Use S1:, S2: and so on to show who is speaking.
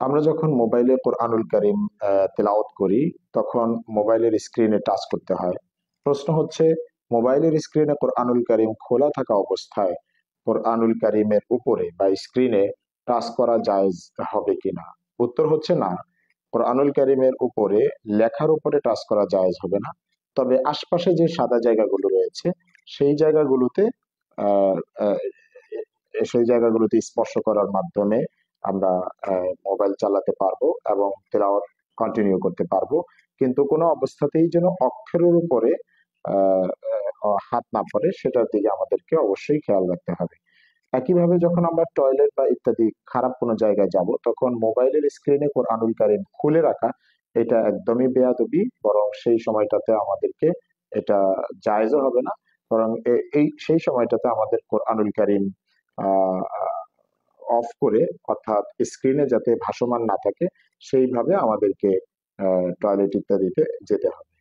S1: আমরা যখন মোবাইলে কোরআনুল কারীম তেলাওয়াত করি, তখন মোবাইলের স্ক্রিনে টাচ করতে হয়। প্রশ্ন হচ্ছে, মোবাইলের স্ক্রিনে কোরআনুল কারীম খোলা থাকা অবস্থায় কোরআনুল কারীমের উপরে বা স্ক্রিনে টাচ করা জায়েজ হবে কিনা? উত্তর হচ্ছে না। কোরআনুল কারীমের উপরে লেখার উপরে টাচ করা জায়েজ হবে না। তবে আশপাশে যে সাদা জায়গাগুলো রয়েছে সেই জায়গাগুলোতে আহ আহ, সেই জায়গাগুলোতে স্পর্শ করার মাধ্যমে আমরা মোবাইল চালাতে পারবো এবং তেলাওয়াত কন্টিনিউ করতে পারবো। কিন্তু কোনো অবস্থাতেই যেন অক্ষরের উপরে আহ, হাত না পড়ে, সেটার দিকে আমাদেরকে অবশ্যই খেয়াল রাখতে হবে। একইভাবে যখন আমরা টয়লেট বা ইত্যাদি খারাপ কোনো জায়গায় যাব, তখন মোবাইলের স্ক্রিনে কোরআনুল কারীম খুলে রাখা এটা একদমই বেয়াদবি। বরং সেই সময়টাতে আমাদেরকে এটা জায়েজও হবে না। বরং এই সেই সময়টাতে আমাদের কোরআনুল কারীম আহ অফ করে, অর্থাৎ স্ক্রিনে যাতে ভাসমান না থাকে সেইভাবে আমাদেরকে টয়লেট ইত্যাদিতে যেতে হবে।